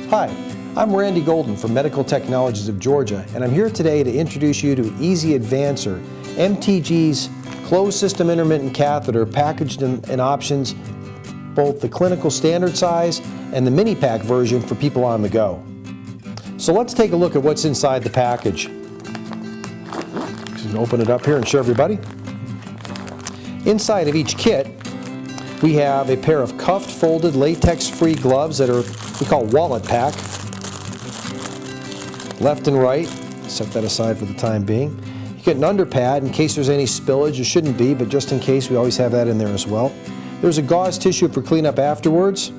Hi, I'm Randy Golden from Medical Technologies of Georgia, and I'm here today to introduce you to Easy Advancer, MTG's closed system intermittent catheter packaged in options, both the clinical standard size and the mini pack version for people on the go. So let's take a look at what's inside the package. Just open it up here and show everybody. Inside of each kit, we have a pair of cuffed, folded, latex-free gloves that are we call wallet pack. Left and right. Set that aside for the time being. You get an underpad in case there's any spillage. There shouldn't be, but just in case, we always have that in there as well. There's a gauze tissue for cleanup afterwards.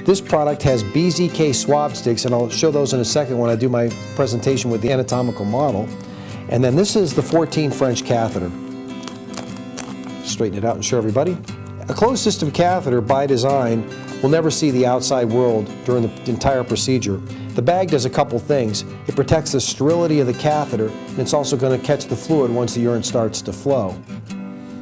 This product has BZK swab sticks, and I'll show those in a second when I do my presentation with the anatomical model. And then this is the 14 French catheter. Straighten it out and show everybody. A closed system catheter, by design, will never see the outside world during the entire procedure. The bag does a couple things. It protects the sterility of the catheter, and it's also going to catch the fluid once the urine starts to flow.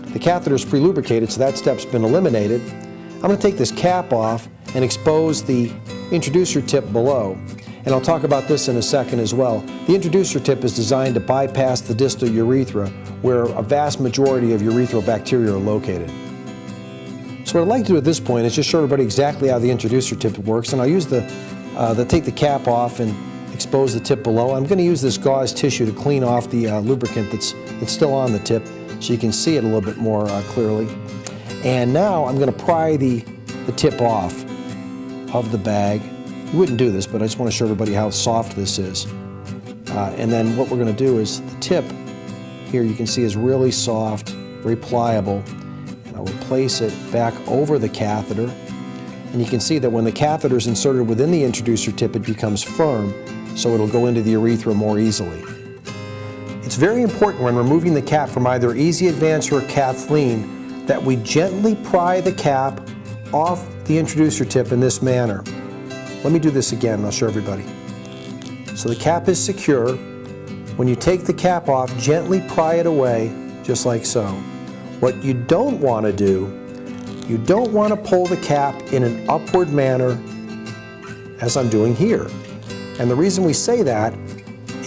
The catheter is pre-lubricated, so that step's been eliminated. I'm going to take this cap off and expose the introducer tip below. And I'll talk about this in a second as well. The introducer tip is designed to bypass the distal urethra, where a vast majority of urethral bacteria are located. So what I'd like to do at this point is just show everybody exactly how the introducer tip works, and I'll use take the cap off and expose the tip below. I'm going to use this gauze tissue to clean off the lubricant that's still on the tip, so you can see it a little bit more clearly. And now I'm going to pry the tip off of the bag. You wouldn't do this, but I just want to show everybody how soft this is. And then what we're going to do is the tip here, you can see, is really soft, very pliable. I will place it back over the catheter, and you can see that when the catheter is inserted within the introducer tip, it becomes firm, so it'll go into the urethra more easily. It's very important when removing the cap from either Easy Advancer or Kathleen that we gently pry the cap off the introducer tip in this manner. Let me do this again, and I'll show everybody. So the cap is secure. When you take the cap off, gently pry it away, just like so. What you don't want to do, you don't want to pull the cap in an upward manner as I'm doing here. And the reason we say that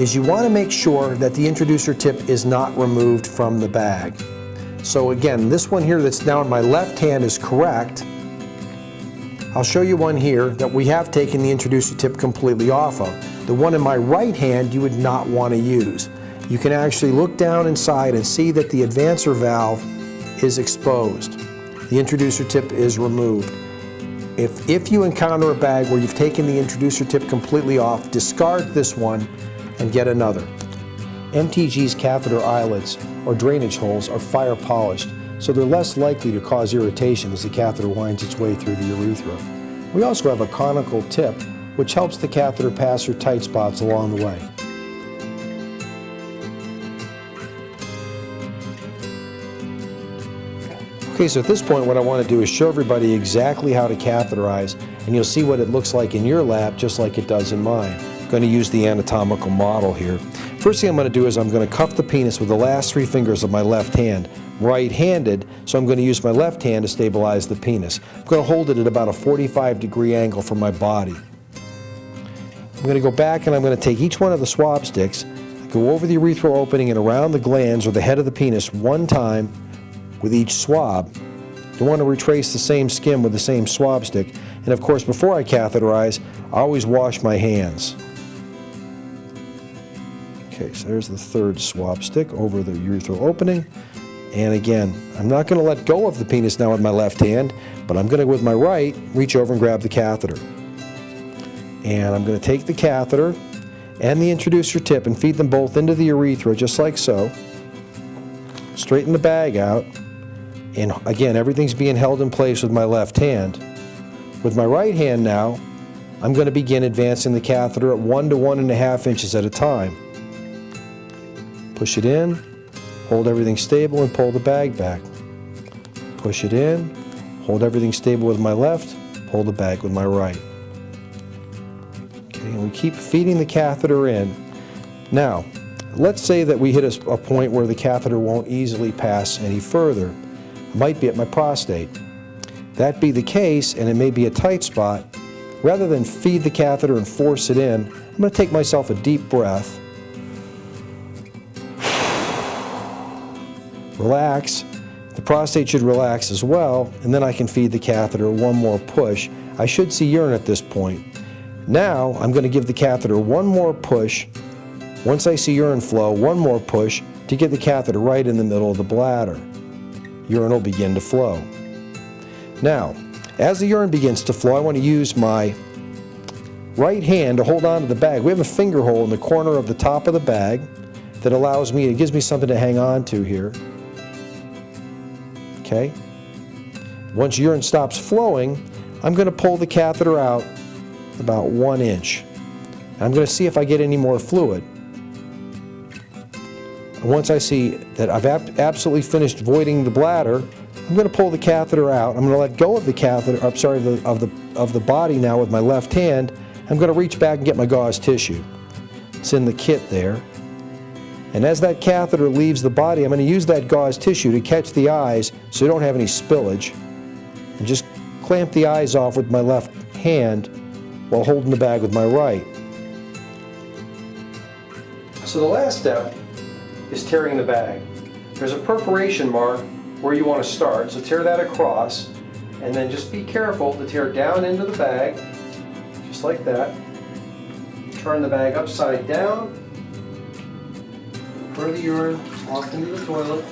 is you want to make sure that the introducer tip is not removed from the bag. So again, this one here that's now in my left hand is correct. I'll show you one here that we have taken the introducer tip completely off of. The one in my right hand you would not want to use. You can actually look down inside and see that the advancer valve is exposed. The introducer tip is removed. If you encounter a bag where you've taken the introducer tip completely off, discard this one and get another. MTG's catheter eyelets or drainage holes are fire polished, so they're less likely to cause irritation as the catheter winds its way through the urethra. We also have a conical tip which helps the catheter pass through tight spots along the way. Okay, so at this point what I want to do is show everybody exactly how to catheterize, and you'll see what it looks like in your lab just like it does in mine. I'm going to use the anatomical model here. First thing I'm going to do is I'm going to cuff the penis with the last 3 fingers of my left hand. Right-handed, so I'm going to use my left hand to stabilize the penis. I'm going to hold it at about a 45-degree angle from my body. I'm going to go back and I'm going to take each one of the swab sticks, go over the urethral opening and around the glands or the head of the penis one time with each swab. You want to retrace the same skin with the same swab stick. And of course, before I catheterize, I always wash my hands. Okay, so there's the 3rd swab stick over the urethral opening. And again, I'm not going to let go of the penis now with my left hand, but I'm going to, with my right, reach over and grab the catheter. And I'm going to take the catheter and the introducer tip and feed them both into the urethra, just like so. Straighten the bag out. And again, everything's being held in place with my left hand. With my right hand now, I'm going to begin advancing the catheter at 1 to 1.5 inches at a time. Push it in, hold everything stable, and pull the bag back. Push it in, hold everything stable with my left, pull the bag with my right. Okay, and we keep feeding the catheter in. Now, let's say that we hit a point where the catheter won't easily pass any further. It might be at my prostate. That be the case, and it may be a tight spot, rather than feed the catheter and force it in, I'm going to take myself a deep breath. Relax. The prostate should relax as well, and then I can feed the catheter one more push. I should see urine at this point. Now I'm going to give the catheter one more push. Once I see urine flow, one more push to get the catheter right in the middle of the bladder. Urine will begin to flow. Now, as the urine begins to flow, I want to use my right hand to hold on to the bag. We have a finger hole in the corner of the top of the bag that allows me, it gives me something to hang on to here. Okay? Once urine stops flowing, I'm going to pull the catheter out about 1 inch. I'm going to see if I get any more fluid. And once I see that I've absolutely finished voiding the bladder, I'm going to pull the catheter out. I'm going to let go of the catheter, of the body now with my left hand. I'm going to reach back and get my gauze tissue. It's in the kit there. And as that catheter leaves the body, I'm going to use that gauze tissue to catch the eyes so I don't have any spillage. And just clamp the eyes off with my left hand while holding the bag with my right. So the last step is tearing the bag. There's a perforation mark where you want to start, so tear that across, and then just be careful to tear down into the bag, just like that. Turn the bag upside down, pour the urine off into the toilet.